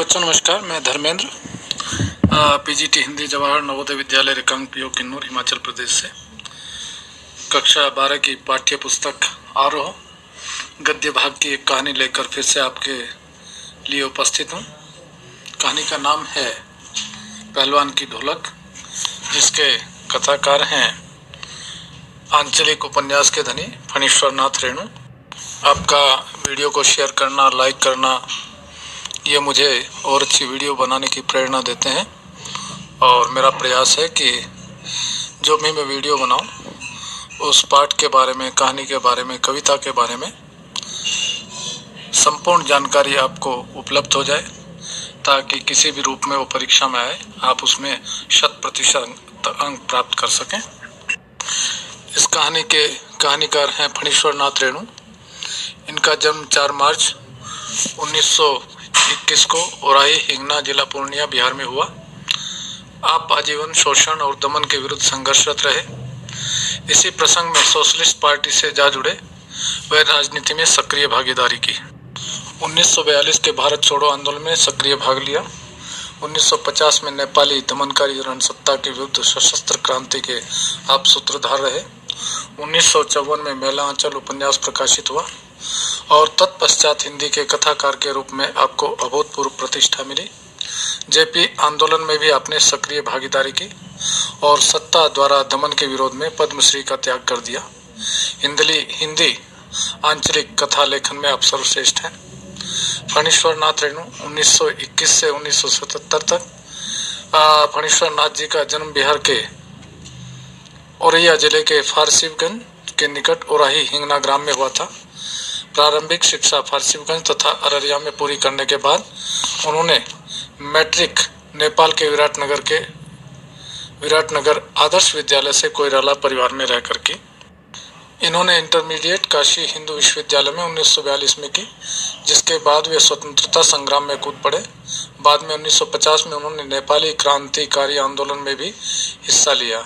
बच्चों नमस्कार, मैं धर्मेंद्र पीजीटी हिंदी जवाहर नवोदय विद्यालय रिकांग पीओ किन्नौर हिमाचल प्रदेश से कक्षा 12 की पाठ्य पुस्तक आरोह गद्य भाग की एक कहानी लेकर फिर से आपके लिए उपस्थित हूँ। कहानी का नाम है पहलवान की ढोलक, जिसके कथाकार हैं आंचलिक उपन्यास के धनी फणीश्वर नाथ रेणु। आपका वीडियो को शेयर करना, लाइक करना, ये मुझे और अच्छी वीडियो बनाने की प्रेरणा देते हैं और मेरा प्रयास है कि जो भी मैं वीडियो बनाऊं उस पाठ के बारे में, कहानी के बारे में, कविता के बारे में संपूर्ण जानकारी आपको उपलब्ध हो जाए, ताकि किसी भी रूप में वो परीक्षा में आए आप उसमें 100% अंक प्राप्त कर सकें। इस कहानी के कहानीकार हैं फणीश्वर नाथ रेणु। इनका जन्म 4 मार्च 1921 को ओराही हिंगना जिला पूर्णिया बिहार में हुआ। आप आजीवन शोषण और दमन के विरुद्ध संघर्षरत रहे। इसी प्रसंग में सोशलिस्ट पार्टी से जा जुड़े व राजनीति में सक्रिय भागीदारी की। 1942 के भारत छोड़ो आंदोलन में सक्रिय भाग लिया। 1950 में नेपाली दमनकारी रणसत्ता के विरुद्ध सशस्त्र क्रांति के आप सूत्रधार रहे। 1954 में मेला आंचल उपन्यास प्रकाशित हुआ और तत्पश्चात हिंदी के कथाकार के रूप में आपको अभूतपूर्व प्रतिष्ठा मिली। जेपी आंदोलन में भी आपने सक्रिय भागीदारी की और सत्ता द्वारा दमन के विरोध में पद्मश्री का त्याग कर दिया। हिंदी आंचलिक कथा लेखन में आप सर्वश्रेष्ठ हैं। फणीश्वर नाथ रेणु 1921 से 1977 तक। फणीश्वर नाथ जी का जन्म बिहार के औरैया जिले के फारसिवगंज के निकट ओराही हिंगना ग्राम में हुआ था। प्रारंभिक शिक्षा फारसिवगंज तथा अररिया में पूरी करने के बाद उन्होंने मैट्रिक नेपाल के विराटनगर आदर्श विद्यालय से कोइराला परिवार में रहकर की। इन्होंने इंटरमीडिएट काशी हिंदू विश्वविद्यालय में 1942 में की, जिसके बाद वे स्वतंत्रता संग्राम में कूद पड़े। बाद में 1950 में उन्होंने नेपाली क्रांतिकारी आंदोलन में भी हिस्सा लिया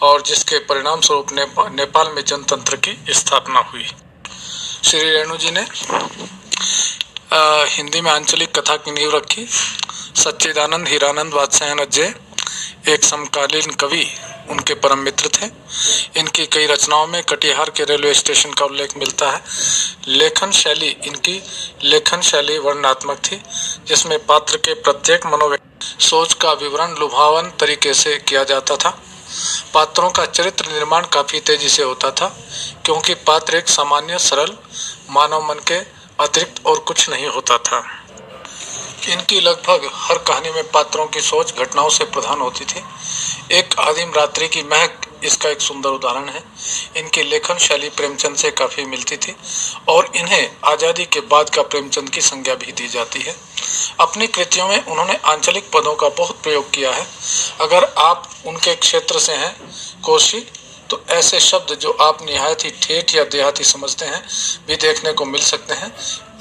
और जिसके परिणाम स्वरूप नेपाल में जनतंत्र की स्थापना हुई। श्री रेणु जी ने हिंदी में आंचलिक कथा की नींव रखी। सच्चिदानंद हीरानंद वात्स्यायन अज्जे एक समकालीन कवि उनके परम मित्र थे। इनकी कई रचनाओं में कटिहार के रेलवे स्टेशन का उल्लेख मिलता है। इनकी लेखन शैली वर्णनात्मक थी, जिसमें पात्र के प्रत्येक मनोव्यक्ति सोच का विवरण लुभावन तरीके से किया जाता था। पात्रों का चरित्र निर्माण काफी तेजी से होता था, क्योंकि पात्र एक सामान्य सरल मानव मन के अतिरिक्त और कुछ नहीं होता था। इनकी लगभग हर कहानी में पात्रों की सोच घटनाओं से प्रधान होती थी। एक आदिम रात्रि की महक इसका एक सुंदर उदाहरण है। इनकी लेखन शैली प्रेमचंद से काफी मिलती थी और इन्हें आजादी के बाद का प्रेमचंद की संज्ञा भी दी जाती है। अपनी कृतियों में उन्होंने आंचलिक पदों का बहुत प्रयोग किया है। अगर आप उनके क्षेत्र से हैं कोशी, तो ऐसे शब्द जो आप निहायत ही ठेठ या देहाती समझते हैं भी देखने को मिल सकते हैं,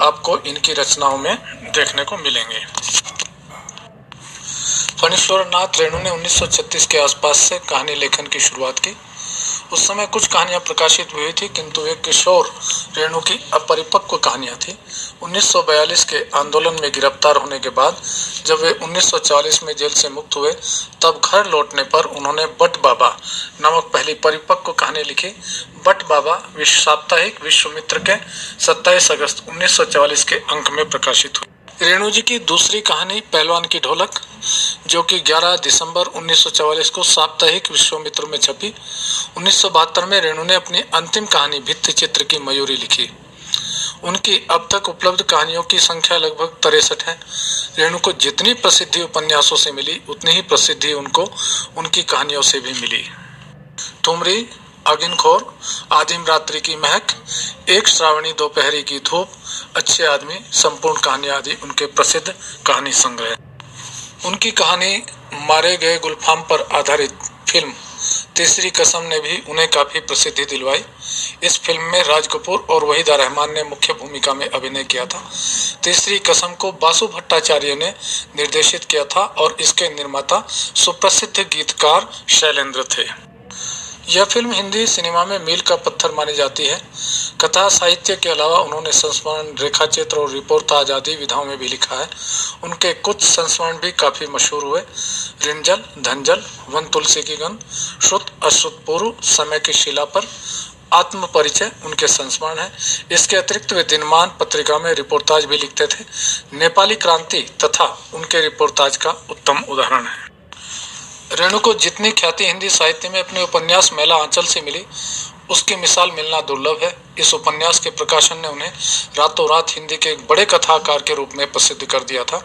आपको इनकी रचनाओं में देखने को मिलेंगे। फणीश्वर नाथ रेणु ने 1936 के आसपास से कहानी लेखन की शुरुआत की। उस समय कुछ कहानियां प्रकाशित हुई थी, किंतु वे किशोर रेणु की अपरिपक्व कहानियां थी। 1942 के आंदोलन में गिरफ्तार होने के बाद जब वे 1940 में जेल से मुक्त हुए, तब घर लौटने पर उन्होंने बट बाबा नामक पहली परिपक्व कहानी लिखी। बट बाबा साप्ताहिक विश्वामित्र के 27 अगस्त 1944 के अंक में प्रकाशित हुई। रेणु जी की दूसरी कहानी पहलवान की ढोलक, जो कि 11 दिसंबर 1944 को साप्ताहिक विश्वामित्र में छपी। 1972 में रेणु ने अपनी अंतिम कहानी भित्ति चित्र की मयूरी लिखी। उनकी अब तक उपलब्ध कहानियों की संख्या लगभग 63 है। रेणु को जितनी प्रसिद्धि उपन्यासों से मिली, उतनी ही प्रसिद्धि उनको उनकी कहानियों से भी मिली। ठुमरी, अगिनखोर, आदिम रात्रि की महक, एक श्रावणी दोपहरी की धूप, अच्छे आदमी, संपूर्ण कहानी आदि उनके प्रसिद्ध कहानी संग्रह। उनकी कहानी मारे गए गुलफाम पर आधारित फिल्म तीसरी कसम ने भी उन्हें काफी प्रसिद्धि दिलवाई। इस फिल्म में राज कपूर और वहीदा रहमान ने मुख्य भूमिका में अभिनय किया था। तीसरी कसम को बासु भट्टाचार्य ने निर्देशित किया था और इसके निर्माता सुप्रसिद्ध गीतकार शैलेंद्र थे। यह फिल्म हिंदी सिनेमा में मील का पत्थर मानी जाती है। कथा साहित्य के अलावा उन्होंने संस्मरण, रेखाचित्र और रिपोर्टाज आदि विधाओं में भी लिखा है। उनके कुछ संस्मरण भी काफी मशहूर हुए। ऋणजल, धनजल, वन तुलसी की गंध, श्रुत अश्रुत पूर्व, समय की शिला पर, आत्म परिचय उनके संस्मरण है। इसके अतिरिक्त वे दिनमान पत्रिका में रिपोर्टाज भी लिखते थे। नेपाली क्रांति तथा उनके रिपोर्टाज का उत्तम उदाहरण है। रेणु को जितनी ख्याति हिंदी साहित्य में अपने उपन्यास मैला आंचल से मिली, उसकी मिसाल मिलना दुर्लभ है। इस उपन्यास के प्रकाशन ने उन्हें रातों रात हिंदी के एक बड़े कथाकार के रूप में प्रसिद्ध कर दिया था।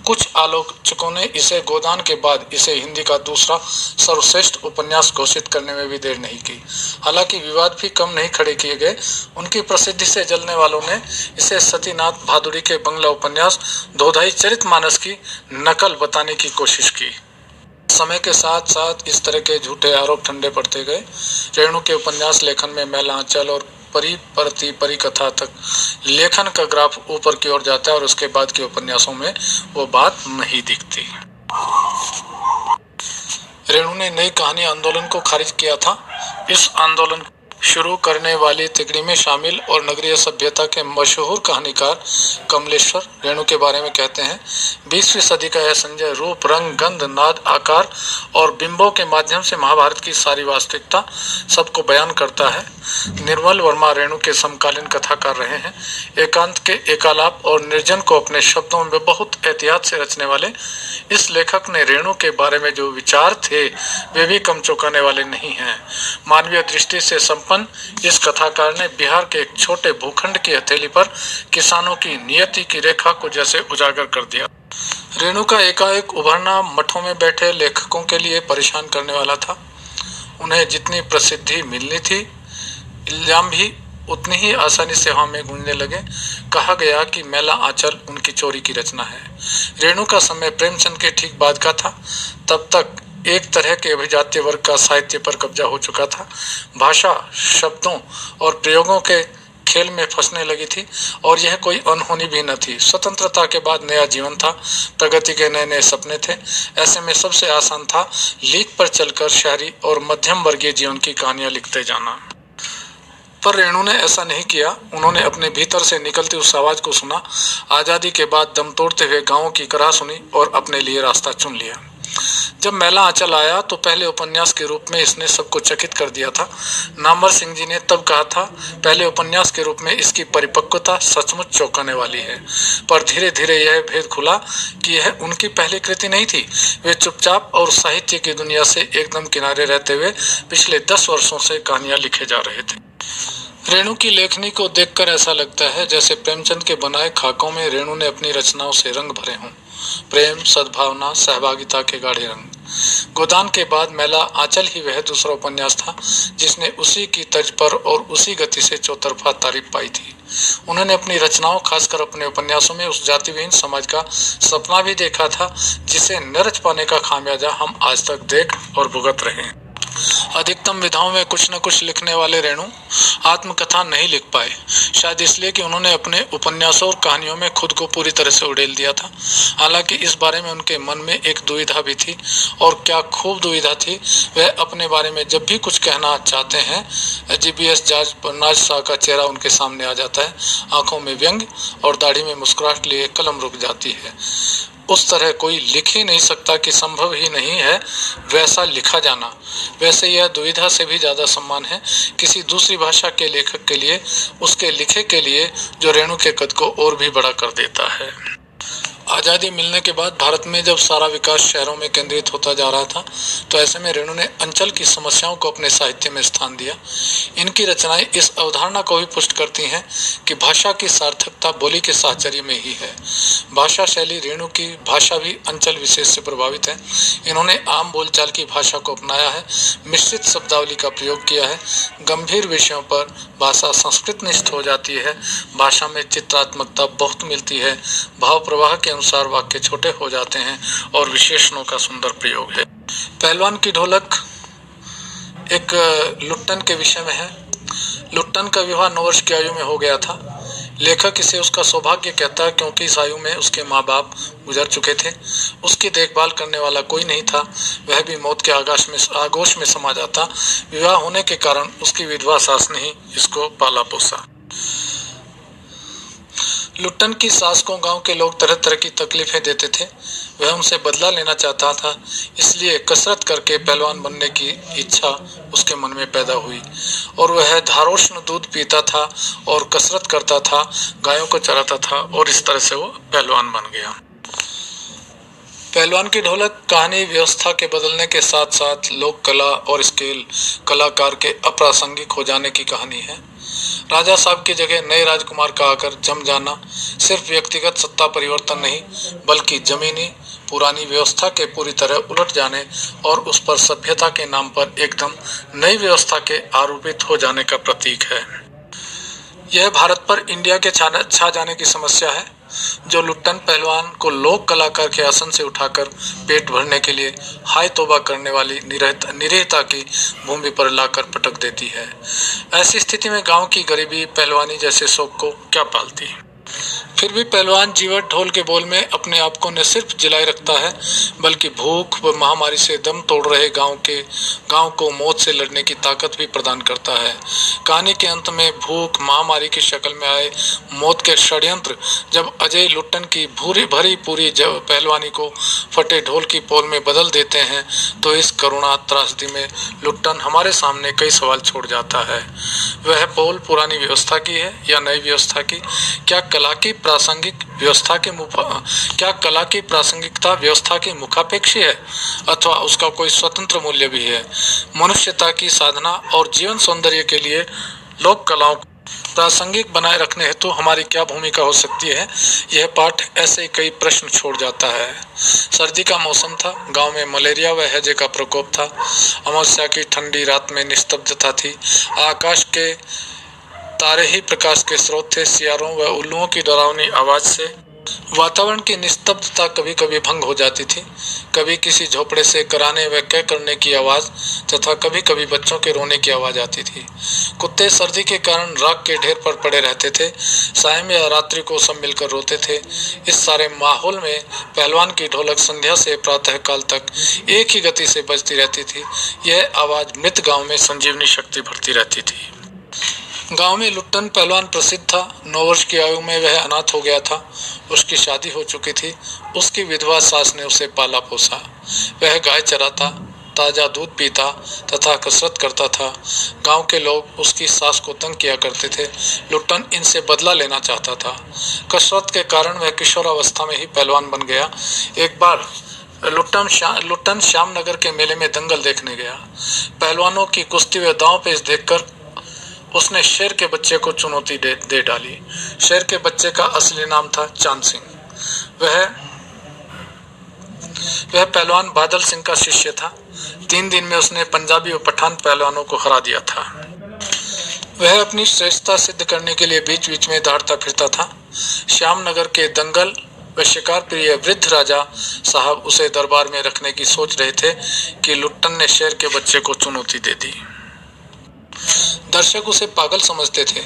कुछ आलोचकों ने इसे गोदान के बाद इसे हिंदी का दूसरा सर्वश्रेष्ठ उपन्यास घोषित करने में भी देर नहीं की। हालांकि विवाद भी कम नहीं खड़े किए गए। उनकी प्रसिद्धि से जलने वालों ने इसे सतीनाथ भादुड़ी के बंगला उपन्यास धोधाई चरितमानस की नकल बताने की कोशिश की। समय के साथ साथ इस तरह के झूठे आरोप ठंडे पड़ते गए। रेणु के उपन्यास लेखन में मैला आंचल और परिकथा तक लेखन का ग्राफ ऊपर की ओर जाता है और उसके बाद के उपन्यासों में वो बात नहीं दिखती। रेणु ने नई कहानी आंदोलन को खारिज किया था। इस आंदोलन शुरू करने वाली तिगड़ी में शामिल और नगरीय सभ्यता के मशहूर कहानीकार कमलेश्वर रेणु के बारे में कहते हैं, 20वीं सदी का यह संजय रूप, रंग, गंध, नाद, आकार और बिंबों के माध्यम से महाभारत की सारी वास्तविकता सबको बयान करता है। निर्मल वर्मा रेणु के समकालीन कथाकार रहे हैं। एकांत के एकालाप और निर्जन को अपने शब्दों में बहुत एहतियात से रचने वाले इस लेखक ने रेणु के बारे में जो विचार थे वे भी कम चौंकाने वाले नहीं हैं। मानवीय दृष्टि से संपन्न इस कथाकार ने बिहार के एक छोटे भूखंड की हथेली पर किसानों की नियति की रेखा को जैसे उजागर कर दिया। रेणु का एकाएक उभरना मठों में बैठे लेखकों के लिए परेशान करने वाला था। उन्हें जितनी प्रसिद्धि मिलनी थी, इल्जाम भी उतनी ही आसानी से हवा में गूंजने लगे। कहा गया कि मैला आंचल उनकी चोरी की रचना है। रेणु का समय प्रेमचंद के ठीक बाद का था। तब तक एक तरह के अभिजात्य वर्ग का साहित्य पर कब्जा हो चुका था। भाषा, शब्दों और प्रयोगों के खेल में फंसने लगी थी और यह कोई अनहोनी भी न थी। स्वतंत्रता के बाद नया जीवन था, प्रगति के नए नए सपने थे। ऐसे में सबसे आसान था लीक पर चलकर शहरी और मध्यम वर्गीय जीवन की कहानियां लिखते जाना। पर रेणु ने ऐसा नहीं किया। उन्होंने अपने भीतर से निकलती उस आवाज को सुना, आजादी के बाद दम तोड़ते हुए गांवों की कराह सुनी और अपने लिए रास्ता चुन लिया। जब मैला आंचल आया तो पहले उपन्यास के रूप में इसने सबको चकित कर दिया था। नामवर सिंह जी ने तब कहा था, पहले उपन्यास के रूप में इसकी परिपक्वता सचमुच चौंकाने वाली है। पर धीरे धीरे यह भेद खुला कि यह उनकी पहली कृति नहीं थी। वे चुपचाप और साहित्य की दुनिया से एकदम किनारे रहते हुए पिछले 10 वर्षों से कहानियां लिखे जा रहे थे। रेणु की लेखनी को देखकर ऐसा लगता है जैसे प्रेमचंद के बनाए खाकों में रेणु ने अपनी रचनाओं से रंग भरे हों। प्रेम, सद्भावना, सहभागिता के गाढ़े रंग। गोदान के बाद मैला आंचल ही वह दूसरा उपन्यास था जिसने उसी की तर्ज पर और उसी गति से चौतरफा तारीफ पाई थी। उन्होंने अपनी रचनाओं, खासकर अपने उपन्यासों में उस जातिविहीन समाज का सपना भी देखा था जिसे न रच पाने का खामियाजा हम आज तक देख और भुगत रहे हैं। अधिकतम विधाओं में कुछ न कुछ लिखने वाले रेणु आत्मकथा नहीं लिख पाए, शायद इसलिए कि उन्होंने अपने उपन्यासों और कहानियों में खुद को पूरी तरह से उड़ेल दिया था। हालांकि इस बारे में उनके मन में एक दुविधा भी थी, और क्या खूब दुविधा थी। वह अपने बारे में जब भी कुछ कहना चाहते हैं, जीबीएस जज नाज शाह का चेहरा उनके सामने आ जाता है। आंखों में व्यंग और दाढ़ी में मुस्कुराहट लिए कलम रुक जाती है। उस तरह कोई लिख ही नहीं सकता कि संभव ही नहीं है वैसा लिखा जाना। वैसे यह दुविधा से भी ज्यादा सम्मान है किसी दूसरी भाषा के लेखक के लिए, उसके लिखे के लिए, जो रेणु के कद को और भी बड़ा कर देता है। आज़ादी मिलने के बाद भारत में जब सारा विकास शहरों में केंद्रित होता जा रहा था, तो ऐसे में रेणु ने अंचल की समस्याओं को अपने साहित्य में स्थान दिया। इनकी रचनाएं इस अवधारणा को भी पुष्ट करती हैं कि भाषा की सार्थकता बोली के साहचर्य में ही है। भाषा शैली रेणु की भाषा भी अंचल विशेष से प्रभावित है। इन्होंने आम बोलचाल की भाषा को अपनाया है, मिश्रित शब्दावली का प्रयोग किया है। गंभीर विषयों पर भाषा संस्कृतनिष्ठ हो जाती है। भाषा में चित्रात्मकता बहुत मिलती है। भाव प्रवाह के अनुसार वाक्य छोटे हो जाते हैं और विशेषणों का सुंदर प्रयोग है। पहलवान की ढोलक एक लुट्टन के विषय में है। लुट्टन का विवाह 9 वर्ष की आयु में हो गया था, लेखक इसे उसका सौभाग्य कहता है क्योंकि इस आयु में उसके माँ बाप गुजर चुके थे, उसकी देखभाल करने वाला कोई नहीं था, वह भी मौत के आगोश में समा जाता। विवाह होने के कारण उसकी विधवा सास ने ही इसको पाला पोसा। लुट्टन की सास को गांव के लोग तरह तरह की तकलीफें देते थे। वह उनसे बदला लेना चाहता था, इसलिए कसरत करके पहलवान बनने की इच्छा उसके मन में पैदा हुई और वह धारोष्ण दूध पीता था और कसरत करता था, गायों को चराता था और इस तरह से वो पहलवान बन गया। पहलवान की ढोलक कहानी व्यवस्था के बदलने के साथ साथ लोक कला और स्केल कलाकार के अप्रासंगिक हो जाने की कहानी है। राजा साहब की जगह नए राजकुमार का आकर जम जाना सिर्फ व्यक्तिगत सत्ता परिवर्तन नहीं, बल्कि जमीनी पुरानी व्यवस्था के पूरी तरह उलट जाने और उस पर सभ्यता के नाम पर एकदम नई व्यवस्था के आरोपित हो जाने का प्रतीक है। यह भारत पर इंडिया के छा जाने की समस्या है, जो लुट्टन पहलवान को लोक कलाकार के आसन से उठाकर पेट भरने के लिए हाय तौबा करने वाली निरीहता की भूमि पर लाकर पटक देती है। ऐसी स्थिति में गांव की गरीबी पहलवानी जैसे शौक को क्या पालती है। फिर भी पहलवान जीवट ढोल के बोल में अपने आप को न सिर्फ जिलाए रखता है, बल्कि भूख व महामारी से दम तोड़ रहे गांव को मौत से लड़ने की ताकत भी प्रदान करता है। कहानी के अंत में भूख महामारी की शक्ल में आए मौत के षड्यंत्र जब अजय लुट्टन की भूरी भरी पूरी पहलवानी को फटे ढोल की पोल में बदल देते हैं, तो इस करुणा त्रासदी में लुट्टन हमारे सामने कई सवाल छोड़ जाता है। वह पोल पुरानी व्यवस्था की है या नई व्यवस्था की? क्या कला की प्रासंगिकता व्यवस्था की मुखापेक्षी है अथवा उसका कोई स्वतंत्र मूल्य भी है? मनुष्यता की साधना और जीवन सौंदर्य के लिए लोक कलाओं को प्रासंगिक बनाए रखने हेतु हमारी क्या भूमिका हो सकती है? यह पाठ ऐसे कई प्रश्न छोड़ जाता है। सर्दी का मौसम था, गांव में मलेरिया व हैजे का प्रकोप था, अमावस्या की ठंडी रात में निस्तब्धता थी, आकाश के तारे ही प्रकाश के स्रोत थे, सियारों व उल्लुओं की डरावनी आवाज से वातावरण की निस्तब्धता कभी कभी भंग हो जाती थी। कभी किसी झोपड़े से कराने व कै करने की आवाज तथा कभी कभी बच्चों के रोने की आवाज आती थी। कुत्ते सर्दी के कारण राख के ढेर पर पड़े रहते थे, सायं या रात्रि को सब मिलकर रोते थे। इस सारे माहौल में पहलवान की ढोलक संध्या से प्रातः काल तक एक ही गति से बजती रहती थी। यह आवाज मृत गांव में संजीवनी शक्ति भरती रहती थी। गांव में लुट्टन पहलवान प्रसिद्ध था। 9 वर्ष की आयु में वह अनाथ हो गया था। उसकी शादी हो चुकी थी। उसकी विधवा सास ने उसे पाला पोसा। वह गाय चराता, ताजा दूध पीता तथा कसरत करता था। गांव के लोग उसकी सास को तंग किया करते थे। लुट्टन इनसे बदला लेना चाहता था। कसरत के कारण वह किशोरावस्था में ही पहलवान बन गया। एक बार लुट्टन श्यामनगर के मेले में दंगल देखने गया। पहलवानों की कुश्ती व दांव पेच देखकर उसने शेर के बच्चे को चुनौती दे डाली। शेर के बच्चे का असली नाम था चांद सिंह। वह पहलवान बादल सिंह का शिष्य था। 3 दिन में उसने पंजाबी और पठान पहलवानों को हरा दिया था। वह अपनी श्रेष्ठता सिद्ध करने के लिए बीच बीच में दौड़ता फिरता था। श्यामनगर के दंगल व शिकार प्रिय वृद्ध राजा साहब उसे दरबार में रखने की सोच रहे थे कि लुट्टन ने शेर के बच्चे को चुनौती दे दी। दर्शक उसे पागल समझते थे।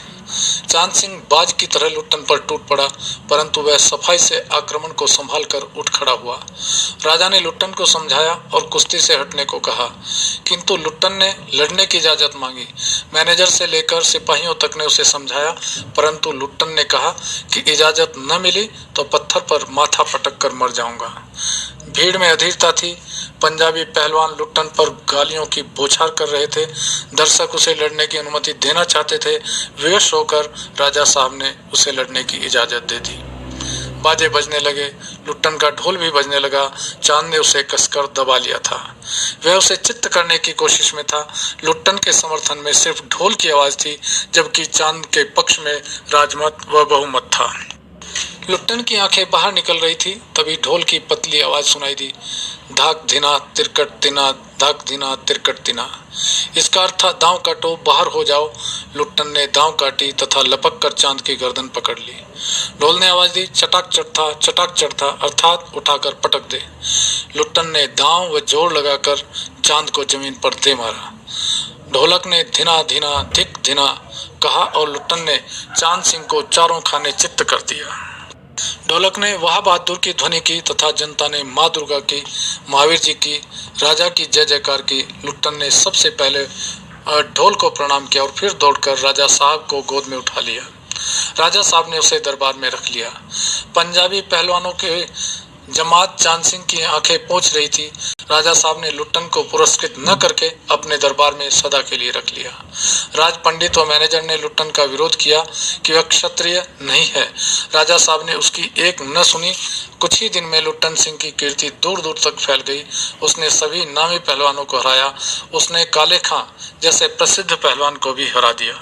चांद सिंह बाज की तरह लुट्टन पर टूट पड़ा, परंतु वह सफाई से आक्रमण को संभाल कर उठ खड़ा हुआ। राजा ने लुट्टन को समझाया और कुश्ती से हटने को कहा, किंतु लुट्टन ने लड़ने की इजाजत मांगी। मैनेजर से लेकर सिपाहियों तक ने उसे समझाया, परंतु लुट्टन ने कहा कि इजाजत न मिली तो पत्थर पर माथा पटक कर मर जाऊंगा। भीड़ में अधीरता थी। पंजाबी पहलवान लुट्टन पर गालियों की बौछार कर रहे थे। दर्शक उसे लड़ने की अनुमति देना चाहते थे। विवश होकर राजा साहब ने उसे लड़ने की इजाजत दे दी। बाजे बजने लगे, लुट्टन का ढोल भी बजने लगा। चांद ने उसे कसकर दबा लिया था। वह उसे चित्त करने की कोशिश में था। लुट्टन के समर्थन में सिर्फ ढोल की आवाज थी, जबकि चांद के पक्ष में राजमत व बहुमत था। लुट्टन की आंखें बाहर निकल रही थी। तभी ढोल की पतली आवाज सुनाई दी, धाक धिना तिरकट तिना, धाक धिना तिरकट तिना। इसका अर्थ था दांव काटो, बाहर हो जाओ। लुट्टन ने दांव काटी तथा लपक कर चांद की गर्दन पकड़ ली। ढोल ने आवाज दी, चटाक चढ़ता अर्थात उठाकर पटक दे। लुट्टन ने दांव व जोर लगाकर चांद को जमीन पर दे मारा। ढोलक ने धिना धिना धिक धिना कहा और लुट्टन ने चांद सिंह को चारों खाने चित्त कर दिया। ढोलक ने वाह बहादुर की ध्वनि की तथा जनता ने माँ दुर्गा की, महावीर जी की, राजा की जय जयकार की। लुट्टन ने सबसे पहले ढोल को प्रणाम किया और फिर दौड़कर राजा साहब को गोद में उठा लिया। राजा साहब ने उसे दरबार में रख लिया। पंजाबी पहलवानों के जमात चांद सिंह की आंखें पोंछ रही थी। राजा साहब ने लुट्टन को पुरस्कृत न करके अपने दरबार में सदा के लिए रख लिया। राज पंडित व मैनेजर ने लुट्टन का विरोध किया कि वह क्षत्रिय नहीं है। राजा साहब ने उसकी एक न सुनी। कुछ ही दिन में लुट्टन सिंह की कीर्ति दूर दूर तक फैल गई। उसने सभी नामी पहलवानों को हराया। उसने काले खां जैसे प्रसिद्ध पहलवान को भी हरा दिया।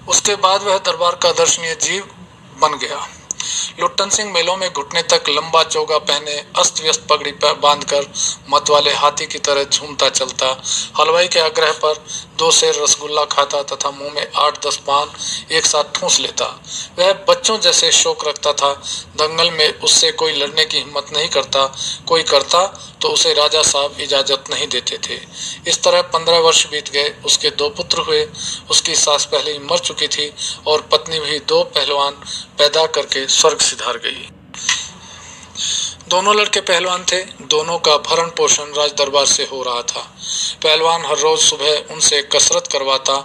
उसके बाद वह दरबार का दर्शनीय जीव बन गया। लुट्टन सिंह मेलों में घुटने तक लंबा चोगा पहने, अस्त व्यस्त पगड़ी बांधकर मतवाले हाथी की तरह झूमता चलता, हलवाई के आग्रह पर 2 सेर रसगुल्ला खाता तथा मुंह में 8-10 पान एक साथ ठूंस लेता। वह बच्चों जैसे शौक रखता था। दंगल में उससे कोई लड़ने की हिम्मत नहीं करता। कोई करता तो उसे राजा साहब इजाजत नहीं देते थे। इस तरह 15 वर्ष बीत गए। उसके 2 पुत्र हुए। उसकी सास पहले ही मर चुकी थी और पत्नी भी 2 पहलवान पैदा करके स्वर्ग सिधार गई। दोनों लड़के पहलवान थे। दोनों का भरण पोषण राज दरबार से हो रहा था। पहलवान हर रोज सुबह उनसे कसरत करवाता,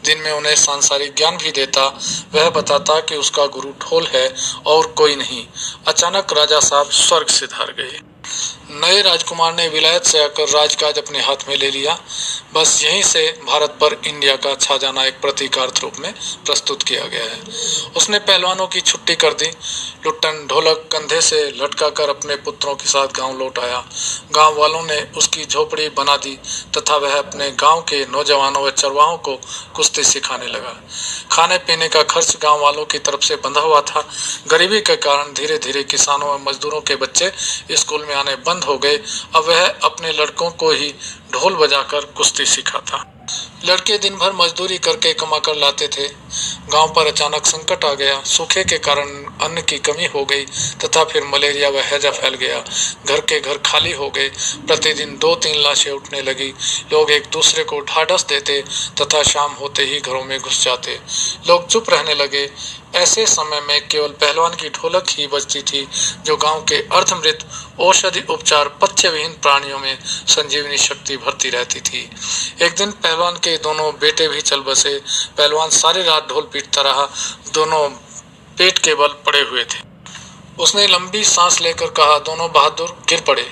दिन में उन्हें सांसारिक ज्ञान भी देता। वह बताता कि उसका गुरु ढोल है और कोई नहीं। अचानक राजा साहब स्वर्ग सिधार गए। नए राजकुमार ने विलायत से आकर राजकाज अपने हाथ में ले लिया। बस यहीं से भारत पर इंडिया का छा जाना एक प्रतीकार्थ रूप में प्रस्तुत किया गया है। उसने पहलवानों की छुट्टी कर दी। लुट्टन ढोलक कंधे से लटका कर अपने पुत्रों के साथ गांव लौट आया। गांव वालों ने उसकी झोपड़ी बना दी तथा वह अपने गांव के नौजवानों व चरवाहों को कुश्ती सिखाने लगा। खाने पीने का खर्च गांव वालों की तरफ से बंधा हुआ था। गरीबी के कारण धीरे धीरे किसानों व मजदूरों के बच्चे स्कूल में आने बंद हो गए। अब वह अपने लड़कों को ही ढोल बजाकर कुश्ती सिखाता। लड़के दिन भर मजदूरी करके कमा कर लाते थे। गांव पर अचानक संकट आ गया। सूखे के कारण अन्न की कमी हो गई तथा फिर मलेरिया व हैजा फैल गया। घर के घर खाली हो गए। प्रतिदिन 2-3 लाशें उठने लगी। लोग एक दूसरे को ढाढ़स देते तथा शाम होते ही घरों में घुस जाते। लोग चुप रहने लगे। ऐसे समय में केवल पहलवान की ढोलक ही बजती थी, जो गांव के अर्धमृत औषधि उपचार पथ्य विहीन प्राणियों में संजीवनी शक्ति भरती रहती थी। एक दिन पहलवान के दोनों बेटे भी चल बसे। पहलवान सारी रात ढोल पीटता रहा। दोनों पेट के बल पड़े हुए थे। उसने लंबी सांस लेकर कहा, दोनों बहादुर गिर पड़े।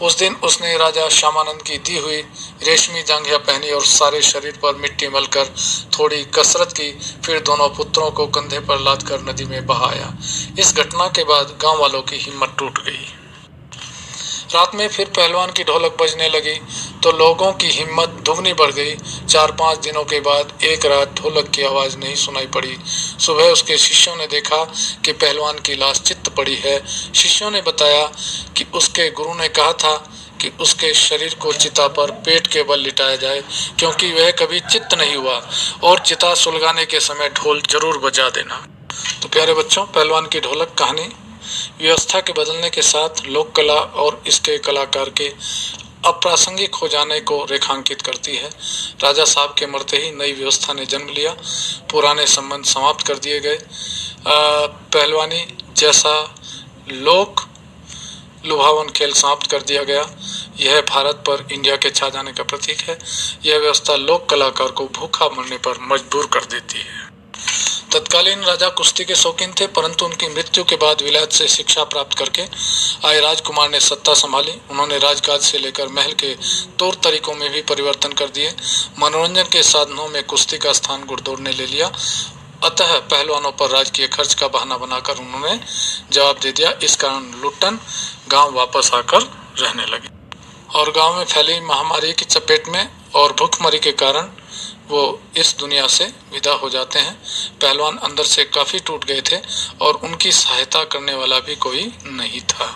उस दिन उसने राजा श्यामानंद की दी हुई रेशमी जांघिया पहनी और सारे शरीर पर मिट्टी मलकर थोड़ी कसरत की। फिर दोनों पुत्रों को कंधे पर लादकर नदी में बहाया। इस घटना के बाद गांव वालों की हिम्मत टूट गई। रात में फिर पहलवान की ढोलक बजने लगी तो लोगों की हिम्मत दुगनी बढ़ गई। 4-5 दिनों के बाद एक रात ढोलक की आवाज नहीं सुनाई पड़ी। सुबह उसके शिष्यों ने देखा कि पहलवान की लाश चित्त पड़ी है। शिष्यों ने बताया कि उसके गुरु ने कहा था कि उसके शरीर को चिता पर पेट के बल लिटाया जाए, क्योंकि वह कभी चित्त नहीं हुआ, और चिता सुलगाने के समय ढोल जरूर बजा देना। तो प्यारे बच्चों, पहलवान की ढोलक कहानी व्यवस्था के बदलने के साथ लोक कला और इसके कलाकार के अप्रासंगिक हो जाने को रेखांकित करती है। राजा साहब के मरते ही नई व्यवस्था ने जन्म लिया। पुराने संबंध समाप्त कर दिए गए। पहलवानी जैसा लोक लुभावन खेल समाप्त कर दिया गया। यह भारत पर इंडिया के छा जाने का प्रतीक है। यह व्यवस्था लोक कलाकार को भूखा मरने पर मजबूर कर देती है। तत्कालीन राजा कुश्ती के शौकीन थे, परंतु उनकी मृत्यु के बाद विलायत से शिक्षा प्राप्त करके आए राजकुमार ने सत्ता संभाली। उन्होंने राजकाज से लेकर महल के तौर तरीकों में भी परिवर्तन कर दिए। मनोरंजन के साधनों में कुश्ती का स्थान घुड़दौड़ ने ले लिया। अतः पहलवानों पर राजकीय खर्च का बहाना बनाकर उन्होंने जवाब दे दिया। इस कारण लुट्टन गांव वापस आकर रहने लगे और गांव में फैली महामारी की चपेट में और भूखमरी के कारण वो इस दुनिया से विदा हो जाते हैं। पहलवान अंदर से काफी टूट गए थे और उनकी सहायता करने वाला भी कोई नहीं था।